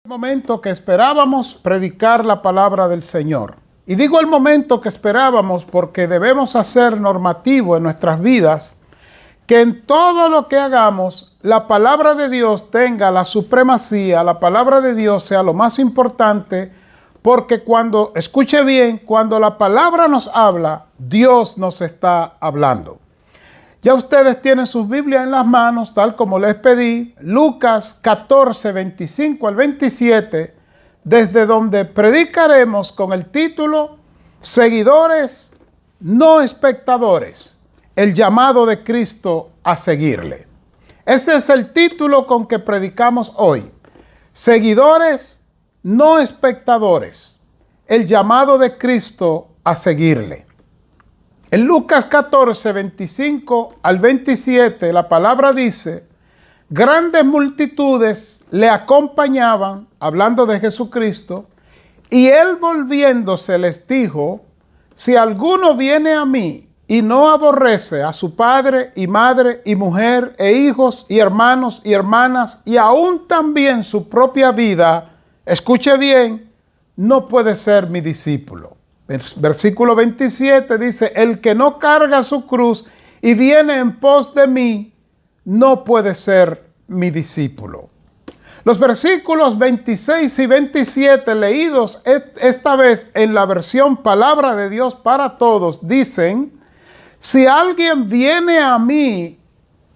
Momento que esperábamos predicar la palabra del Señor. Y digo el momento que esperábamos porque debemos hacer normativo en nuestras vidas que en todo lo que hagamos la palabra de Dios tenga la supremacía, la palabra de Dios sea lo más importante, porque cuando, escuche bien, cuando la palabra nos habla, Dios nos está hablando. Ya ustedes tienen sus Biblias en las manos, tal como les pedí, Lucas 14, 25 al 27, desde donde predicaremos con el título Seguidores, no espectadores, el llamado de Cristo a seguirle. Ese es el título con que predicamos hoy. Seguidores, no espectadores, el llamado de Cristo a seguirle. En Lucas 14, 25 al 27, la palabra dice, grandes multitudes le acompañaban, hablando de Jesucristo, y él volviéndose les dijo, si alguno viene a mí y no aborrece a su padre y madre y mujer e hijos y hermanos y hermanas y aún también su propia vida, escuche bien, no puede ser mi discípulo. Versículo 27 dice, el que no carga su cruz y viene en pos de mí, no puede ser mi discípulo. Los versículos 26 y 27 leídos esta vez en la versión Palabra de Dios para Todos, dicen, si alguien viene a mí,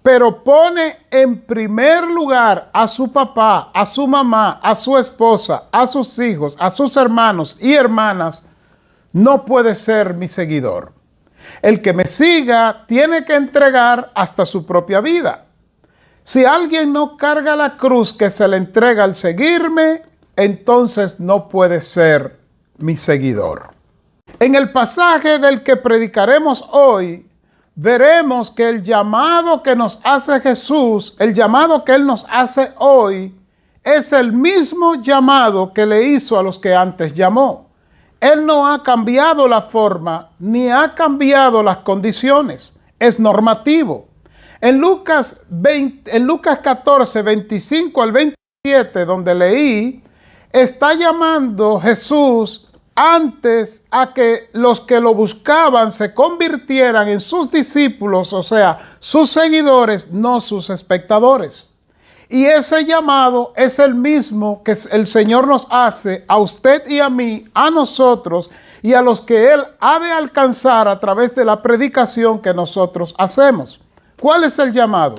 pero pone en primer lugar a su papá, a su mamá, a su esposa, a sus hijos, a sus hermanos y hermanas, no puede ser mi seguidor. El que me siga tiene que entregar hasta su propia vida. Si alguien no carga la cruz que se le entrega al seguirme, entonces no puede ser mi seguidor. En el pasaje del que predicaremos hoy, veremos que el llamado que nos hace Jesús, el llamado que Él nos hace hoy, es el mismo llamado que le hizo a los que antes llamó. Él no ha cambiado la forma ni ha cambiado las condiciones. Es normativo. En Lucas 14, 25 al 27, donde leí, está llamando Jesús antes a que los que lo buscaban se convirtieran en sus discípulos, o sea, sus seguidores, no sus espectadores. Y ese llamado es el mismo que el Señor nos hace a usted y a mí, a nosotros y a los que Él ha de alcanzar a través de la predicación que nosotros hacemos. ¿Cuál es el llamado?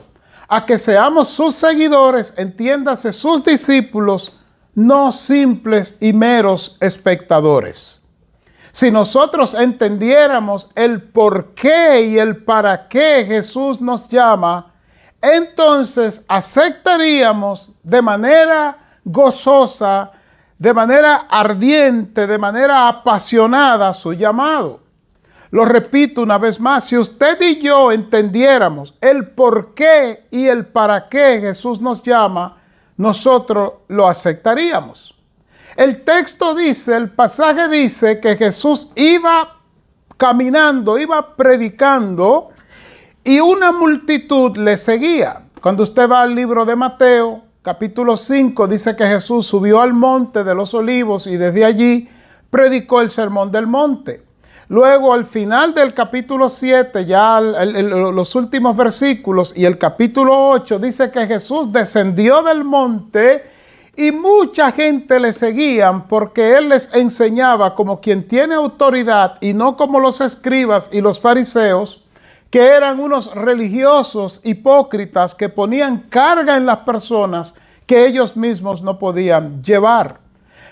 A que seamos sus seguidores, entiéndase, sus discípulos, no simples y meros espectadores. Si nosotros entendiéramos el por qué y el para qué Jesús nos llama, entonces aceptaríamos de manera gozosa, de manera ardiente, de manera apasionada su llamado. Lo repito una vez más, si usted y yo entendiéramos el por qué y el para qué Jesús nos llama, nosotros lo aceptaríamos. El texto dice, el pasaje dice que Jesús iba caminando, iba predicando, y una multitud le seguía. Cuando usted va al libro de Mateo, capítulo 5, dice que Jesús subió al monte de los olivos y desde allí predicó el sermón del monte. Luego, al final del capítulo 7, ya los últimos versículos y el capítulo 8, dice que Jesús descendió del monte y mucha gente le seguían porque Él les enseñaba como quien tiene autoridad y no como los escribas y los fariseos, que eran unos religiosos hipócritas que ponían carga en las personas que ellos mismos no podían llevar.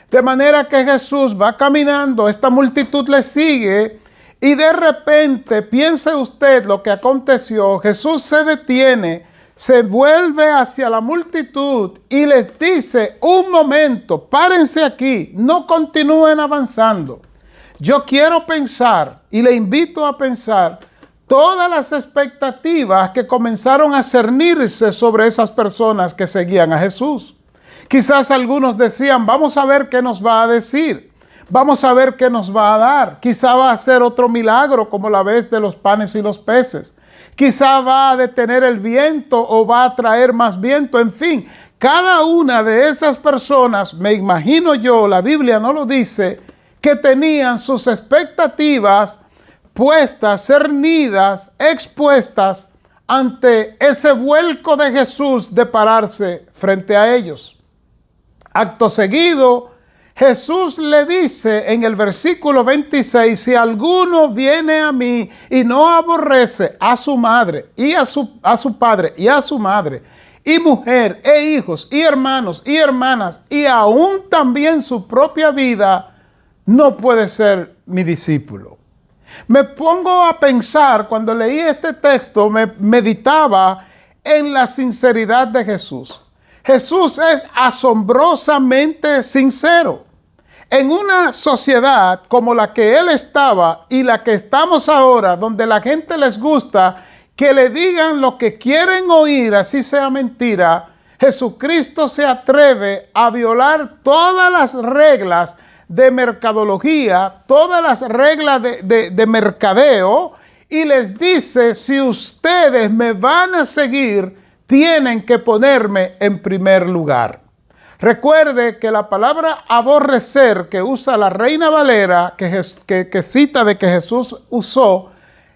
De manera que Jesús va caminando, esta multitud le sigue y de repente, piense usted lo que aconteció, Jesús se detiene, se vuelve hacia la multitud y les dice, un momento, párense aquí, no continúen avanzando. Yo quiero pensar y le invito a pensar todas las expectativas que comenzaron a cernirse sobre esas personas que seguían a Jesús. Quizás algunos decían, vamos a ver qué nos va a decir, vamos a ver qué nos va a dar. Quizá va a hacer otro milagro como la vez de los panes y los peces. Quizá va a detener el viento o va a traer más viento. En fin, cada una de esas personas, me imagino yo, la Biblia no lo dice, que tenían sus expectativas puestas, cernidas, expuestas ante ese vuelco de Jesús de pararse frente a ellos. Acto seguido, Jesús le dice en el versículo 26, si alguno viene a mí y no aborrece a su madre y a su padre y a su madre, y mujer, e hijos, y hermanos, y hermanas, y aún también su propia vida, no puede ser mi discípulo. Me pongo a pensar, cuando leí este texto, me meditaba en la sinceridad de Jesús. Jesús es asombrosamente sincero. En una sociedad como la que él estaba y la que estamos ahora, donde la gente les gusta que le digan lo que quieren oír, así sea mentira, Jesucristo se atreve a violar todas las reglas de mercadología, todas las reglas de mercadeo, y les dice, si ustedes me van a seguir, tienen que ponerme en primer lugar. Recuerde que la palabra aborrecer que usa la Reina Valera, que cita de que Jesús usó,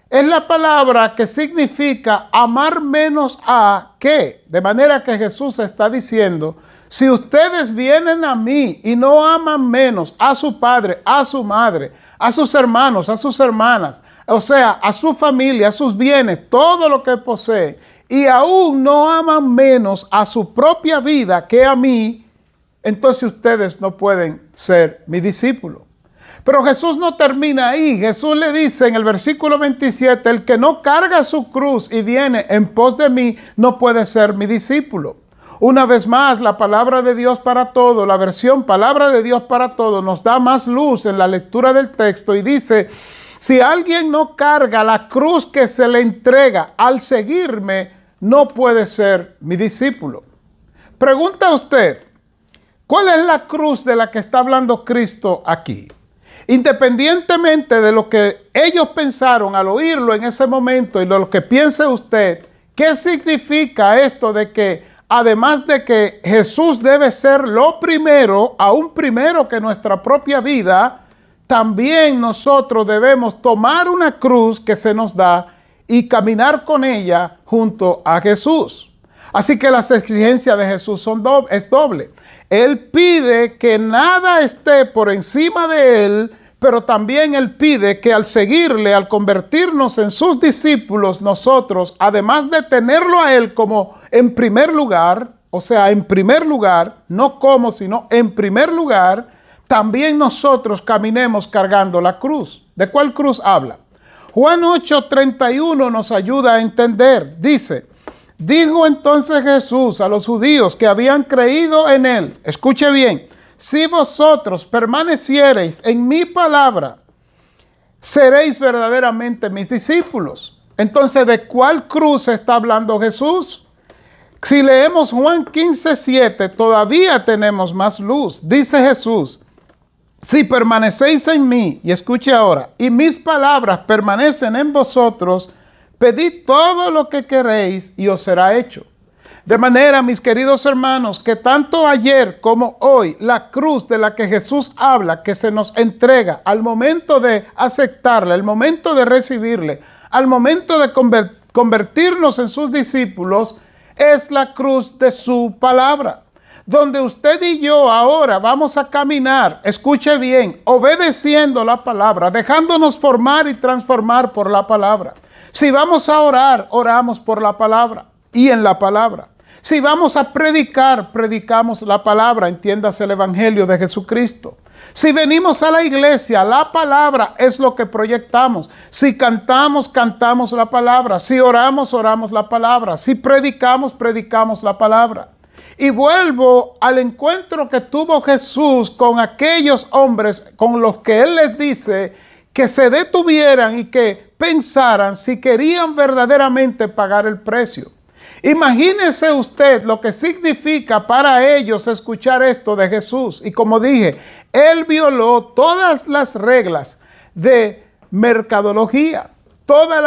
es la palabra que significa amar menos a que. De manera que Jesús está diciendo, si ustedes vienen a mí y no aman menos a su padre, a su madre, a sus hermanos, a sus hermanas, o sea, a su familia, a sus bienes, todo lo que poseen, y aún no aman menos a su propia vida que a mí, entonces ustedes no pueden ser mi discípulo. Pero Jesús no termina ahí. Jesús le dice en el versículo 27, el que no carga su cruz y viene en pos de mí, no puede ser mi discípulo. Una vez más, la palabra de Dios para todo, la versión palabra de Dios para todo, nos da más luz en la lectura del texto y dice, si alguien no carga la cruz que se le entrega al seguirme, no puede ser mi discípulo. Pregunta usted, ¿cuál es la cruz de la que está hablando Cristo aquí? Independientemente de lo que ellos pensaron al oírlo en ese momento y lo que piense usted, ¿qué significa esto de que además de que Jesús debe ser lo primero, aún primero que nuestra propia vida, también nosotros debemos tomar una cruz que se nos da y caminar con ella junto a Jesús? Así que las exigencias de Jesús es doble. Él pide que nada esté por encima de él, pero también él pide que al seguirle, al convertirnos en sus discípulos, nosotros, además de tenerlo a él como en primer lugar, o sea, en primer lugar, no como, sino en primer lugar, también nosotros caminemos cargando la cruz. ¿De cuál cruz habla? Juan 8:31 nos ayuda a entender. Dice, dijo entonces Jesús a los judíos que habían creído en él, escuche bien, si vosotros permaneciereis en mi palabra, seréis verdaderamente mis discípulos. Entonces, ¿de cuál cruz está hablando Jesús? Si leemos Juan 15:7, todavía tenemos más luz. Dice Jesús, si permanecéis en mí, y escuche ahora, y mis palabras permanecen en vosotros, pedid todo lo que queréis y os será hecho. De manera, mis queridos hermanos, que tanto ayer como hoy, la cruz de la que Jesús habla, que se nos entrega al momento de aceptarla, al momento de recibirle, al momento de convertirnos en sus discípulos, es la cruz de su palabra. Donde usted y yo ahora vamos a caminar, escuche bien, obedeciendo la palabra, dejándonos formar y transformar por la palabra. Si vamos a orar, oramos por la palabra y en la palabra. Si vamos a predicar, predicamos la palabra, entiéndase el evangelio de Jesucristo. Si venimos a la iglesia, la palabra es lo que proyectamos. Si cantamos, cantamos la palabra. Si oramos, oramos la palabra. Si predicamos, predicamos la palabra. Y vuelvo al encuentro que tuvo Jesús con aquellos hombres con los que Él les dice que se detuvieran y que pensaran si querían verdaderamente pagar el precio. Imagínese usted lo que significa para ellos escuchar esto de Jesús. Y como dije, Él violó todas las reglas de mercadología, todas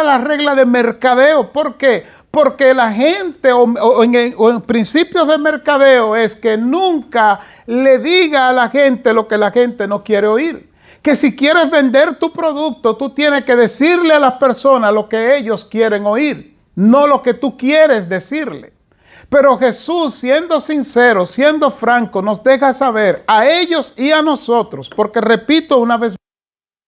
las reglas de mercadeo. ¿Por qué? Porque la gente o en principios de mercadeo es que nunca le diga a la gente lo que la gente no quiere oír. Que si quieres vender tu producto, tú tienes que decirle a las personas lo que ellos quieren oír, no lo que tú quieres decirle. Pero Jesús, siendo sincero, siendo franco, nos deja saber a ellos y a nosotros, porque repito una vez,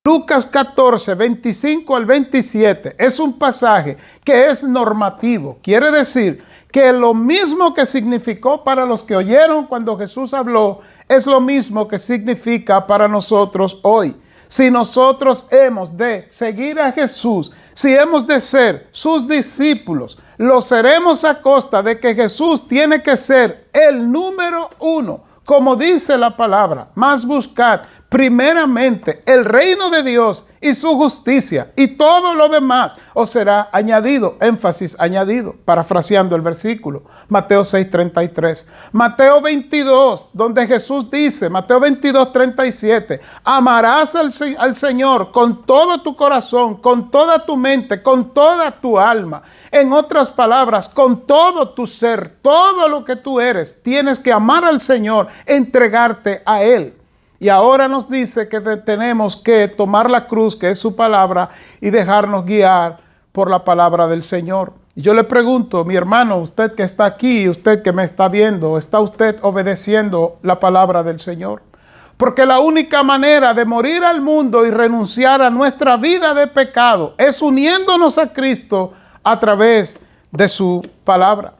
Lucas 14, 25 al 27, es un pasaje que es normativo. Quiere decir que lo mismo que significó para los que oyeron cuando Jesús habló, es lo mismo que significa para nosotros hoy. Si nosotros hemos de seguir a Jesús, si hemos de ser sus discípulos, lo seremos a costa de que Jesús tiene que ser el número uno. Como dice la palabra, más buscad primeramente el reino de Dios y su justicia, y todo lo demás os será añadido. Énfasis añadido, parafraseando el versículo. Mateo 6:33. Mateo 22, donde Jesús dice, Mateo 22:37, amarás al Señor con todo tu corazón, con toda tu mente, con toda tu alma. En otras palabras, con todo tu ser, todo lo que tú eres, tienes que amar al Señor, entregarte a Él. Y ahora nos dice que tenemos que tomar la cruz, que es su palabra, y dejarnos guiar por la palabra del Señor. Y yo le pregunto, mi hermano, usted que está aquí, usted que me está viendo, ¿está usted obedeciendo la palabra del Señor? Porque la única manera de morir al mundo y renunciar a nuestra vida de pecado es uniéndonos a Cristo a través de su palabra.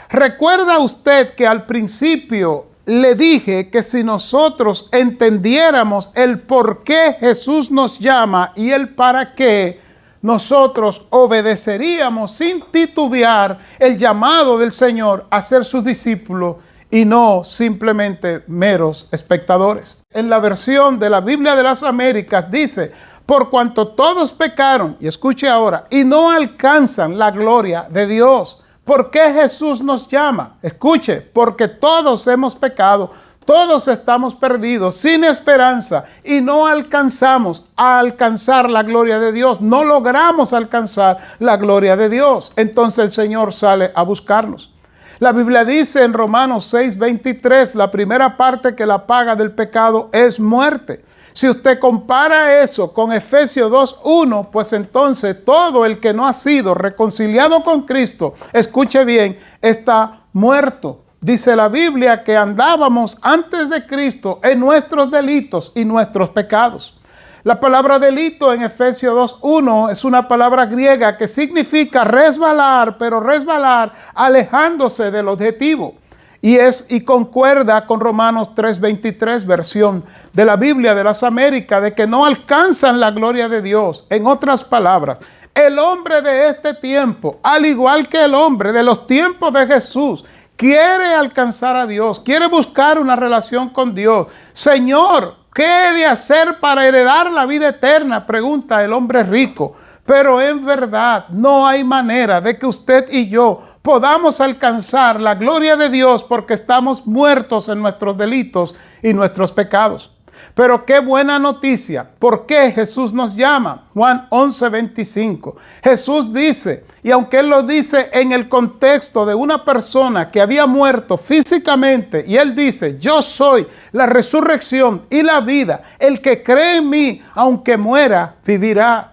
¿Recuerda usted que al principio le dije que si nosotros entendiéramos el por qué Jesús nos llama y el para qué, nosotros obedeceríamos sin titubear el llamado del Señor a ser sus discípulos y no simplemente meros espectadores? En la versión de la Biblia de las Américas dice, por cuanto todos pecaron, y escuche ahora, y no alcanzan la gloria de Dios. ¿Por qué Jesús nos llama? Escuche, porque todos hemos pecado, todos estamos perdidos, sin esperanza, y no alcanzamos a alcanzar la gloria de Dios. No logramos alcanzar la gloria de Dios. Entonces el Señor sale a buscarnos. La Biblia dice en Romanos 6:23, la primera parte, que la paga del pecado es muerte. Si usted compara eso con Efesios 2:1, pues entonces todo el que no ha sido reconciliado con Cristo, escuche bien, está muerto. Dice la Biblia que andábamos antes de Cristo en nuestros delitos y nuestros pecados. La palabra delito en Efesios 2:1 es una palabra griega que significa resbalar, pero resbalar alejándose del objetivo. Y concuerda con Romanos 3:23, versión de la Biblia de las Américas, de que no alcanzan la gloria de Dios. En otras palabras, el hombre de este tiempo, al igual que el hombre de los tiempos de Jesús, quiere alcanzar a Dios, quiere buscar una relación con Dios. Señor, ¿qué he de hacer para heredar la vida eterna?, pregunta el hombre rico. Pero en verdad no hay manera de que usted y yo podamos alcanzar la gloria de Dios porque estamos muertos en nuestros delitos y nuestros pecados. Pero qué buena noticia. ¿Por qué Jesús nos llama? Juan 11:25. Jesús dice, y aunque Él lo dice en el contexto de una persona que había muerto físicamente, y Él dice, yo soy la resurrección y la vida. El que cree en mí, aunque muera, vivirá.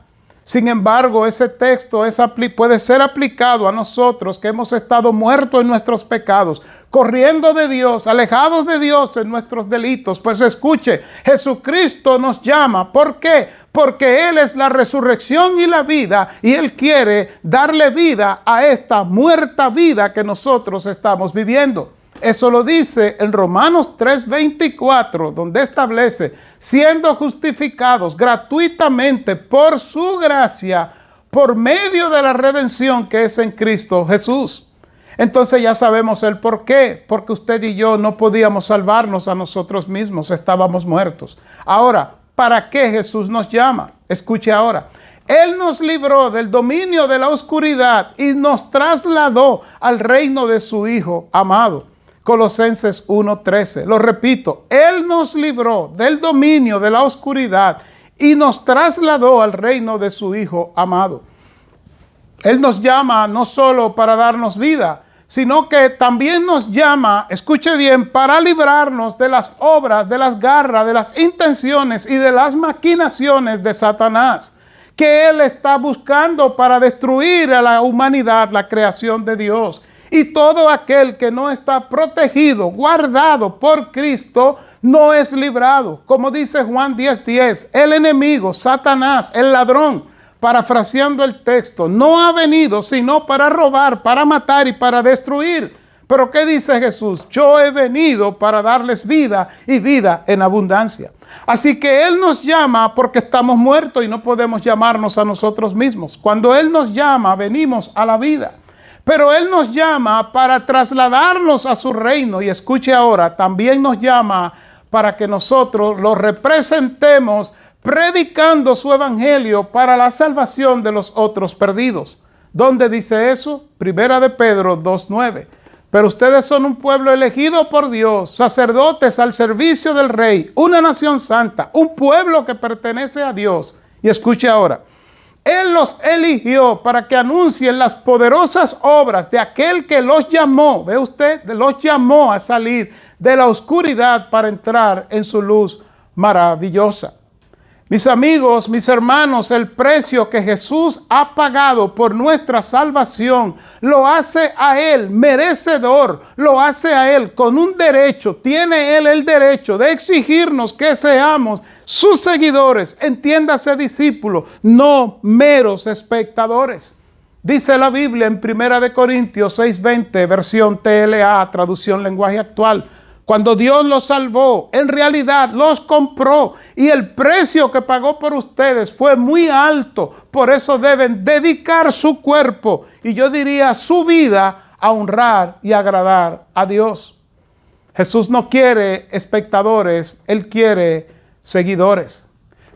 Sin embargo, ese texto puede ser aplicado a nosotros que hemos estado muertos en nuestros pecados, corriendo de Dios, alejados de Dios en nuestros delitos. Pues escuche, Jesucristo nos llama. ¿Por qué? Porque Él es la resurrección y la vida, y Él quiere darle vida a esta muerta vida que nosotros estamos viviendo. Eso lo dice en Romanos 3:24, donde establece, siendo justificados gratuitamente por su gracia, por medio de la redención que es en Cristo Jesús. Entonces ya sabemos el por qué, porque usted y yo no podíamos salvarnos a nosotros mismos, estábamos muertos. Ahora, ¿para qué Jesús nos llama? Escuche ahora. Él nos libró del dominio de la oscuridad y nos trasladó al reino de su Hijo amado. Colosenses 1:13. Lo repito, Él nos libró del dominio de la oscuridad y nos trasladó al reino de su Hijo amado. Él nos llama no solo para darnos vida, sino que también nos llama, escuche bien, para librarnos de las obras, de las garras, de las intenciones y de las maquinaciones de Satanás, que él está buscando para destruir a la humanidad, la creación de Dios. Y todo aquel que no está protegido, guardado por Cristo, no es librado. Como dice Juan 10:10, el enemigo, Satanás, el ladrón, parafraseando el texto, no ha venido sino para robar, para matar y para destruir. Pero ¿qué dice Jesús? Yo he venido para darles vida y vida en abundancia. Así que Él nos llama porque estamos muertos y no podemos llamarnos a nosotros mismos. Cuando Él nos llama, venimos a la vida. Pero Él nos llama para trasladarnos a su reino. Y escuche ahora, también nos llama para que nosotros lo representemos predicando su evangelio para la salvación de los otros perdidos. ¿Dónde dice eso? Primera de Pedro 2:9. Pero ustedes son un pueblo elegido por Dios, sacerdotes al servicio del Rey, una nación santa, un pueblo que pertenece a Dios. Y escuche ahora, Él los eligió para que anuncien las poderosas obras de aquel que los llamó. ¿Ve usted? Los llamó a salir de la oscuridad para entrar en su luz maravillosa. Mis amigos, mis hermanos, el precio que Jesús ha pagado por nuestra salvación lo hace a Él merecedor, lo hace a Él con un derecho. Tiene Él el derecho de exigirnos que seamos sus seguidores, entiéndase discípulos, no meros espectadores. Dice la Biblia en 1 Corintios 6:20, versión TLA, traducción lenguaje actual. Cuando Dios los salvó, en realidad los compró y el precio que pagó por ustedes fue muy alto. Por eso deben dedicar su cuerpo y yo diría su vida a honrar y agradar a Dios. Jesús no quiere espectadores, Él quiere seguidores.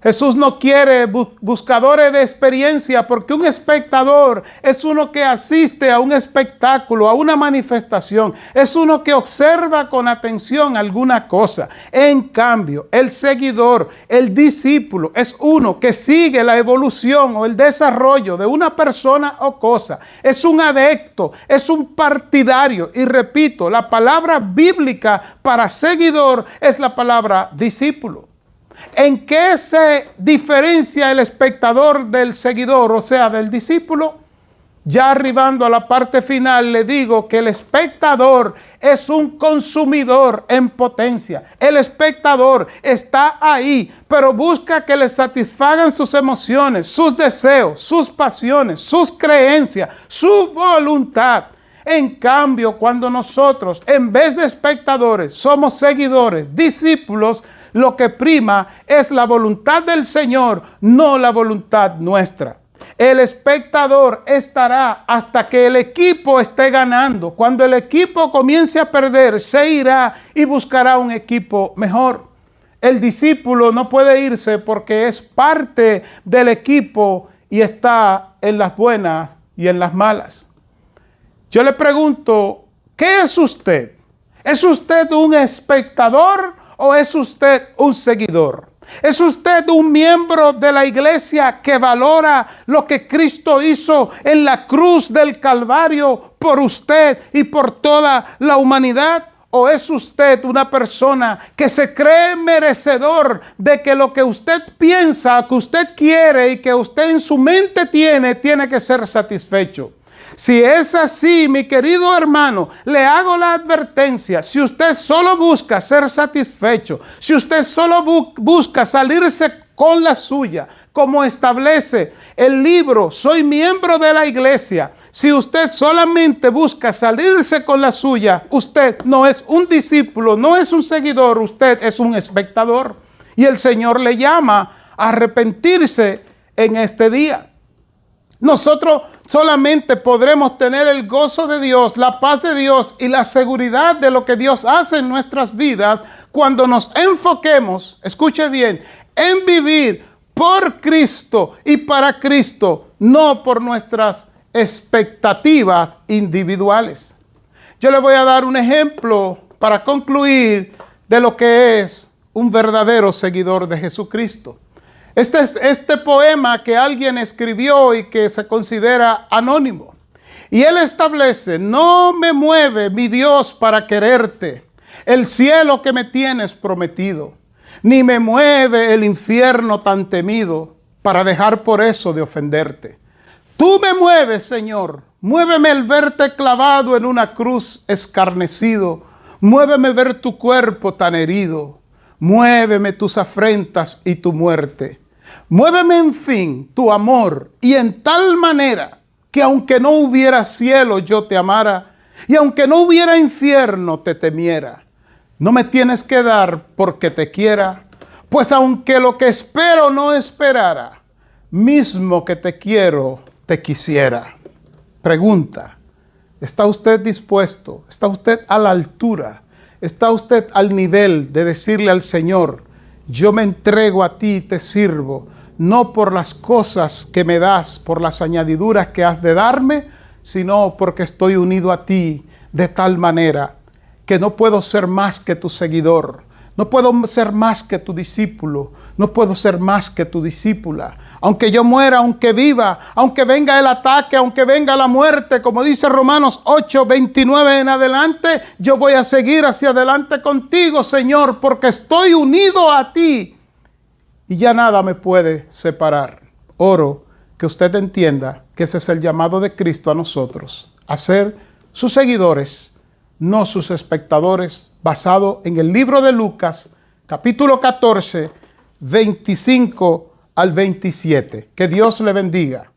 Jesús no quiere buscadores de experiencia, porque un espectador es uno que asiste a un espectáculo, a una manifestación. Es uno que observa con atención alguna cosa. En cambio, el seguidor, el discípulo, es uno que sigue la evolución o el desarrollo de una persona o cosa. Es un adepto, es un partidario. Y repito, la palabra bíblica para seguidor es la palabra discípulo. ¿En qué se diferencia el espectador del seguidor, o sea, del discípulo? Ya arribando a la parte final, le digo que el espectador es un consumidor en potencia. El espectador está ahí, pero busca que le satisfagan sus emociones, sus deseos, sus pasiones, sus creencias, su voluntad. En cambio, cuando nosotros, en vez de espectadores, somos seguidores, discípulos, lo que prima es la voluntad del Señor, no la voluntad nuestra. El espectador estará hasta que el equipo esté ganando. Cuando el equipo comience a perder, se irá y buscará un equipo mejor. El discípulo no puede irse porque es parte del equipo y está en las buenas y en las malas. Yo le pregunto, ¿qué es usted? ¿Es usted un espectador o es usted un seguidor? ¿Es usted un miembro de la iglesia que valora lo que Cristo hizo en la cruz del Calvario por usted y por toda la humanidad? ¿O es usted una persona que se cree merecedor de que lo que usted piensa, que usted quiere y que usted en su mente tiene que ser satisfecho? Si es así, mi querido hermano, le hago la advertencia. Si usted solo busca ser satisfecho, si usted solo busca salirse con la suya, como establece el libro Soy miembro de la iglesia, si usted solamente busca salirse con la suya, usted no es un discípulo, no es un seguidor, usted es un espectador. Y el Señor le llama a arrepentirse en este día. Nosotros solamente podremos tener el gozo de Dios, la paz de Dios y la seguridad de lo que Dios hace en nuestras vidas cuando nos enfoquemos, escuche bien, en vivir por Cristo y para Cristo, no por nuestras expectativas individuales. Yo le voy a dar un ejemplo para concluir de lo que es un verdadero seguidor de Jesucristo. Este poema que alguien escribió y que se considera anónimo. Y él establece: no me mueve, mi Dios, para quererte, el cielo que me tienes prometido, ni me mueve el infierno tan temido, para dejar por eso de ofenderte. Tú me mueves, Señor, muéveme el verte clavado en una cruz escarnecido, muéveme ver tu cuerpo tan herido, muéveme tus afrentas y tu muerte, muéveme en fin tu amor, y en tal manera que aunque no hubiera cielo yo te amara, y aunque no hubiera infierno te temiera. No me tienes que dar porque te quiera, pues aunque lo que espero no esperara, mismo que te quiero, te quisiera. Pregunta: ¿está usted dispuesto? ¿Está usted a la altura? ¿Está usted al nivel de decirle al Señor: yo me entrego a ti y te sirvo, no por las cosas que me das, por las añadiduras que has de darme, sino porque estoy unido a ti de tal manera que no puedo ser más que tu seguidor, no puedo ser más que tu discípulo, no puedo ser más que tu discípula? Aunque yo muera, aunque viva, aunque venga el ataque, aunque venga la muerte, como dice Romanos 8:29 en adelante, yo voy a seguir hacia adelante contigo, Señor, porque estoy unido a ti y ya nada me puede separar. Oro que usted entienda que ese es el llamado de Cristo a nosotros, a ser sus seguidores, no sus espectadores, basado en el libro de Lucas, capítulo 14, 25 al 27. Que Dios le bendiga.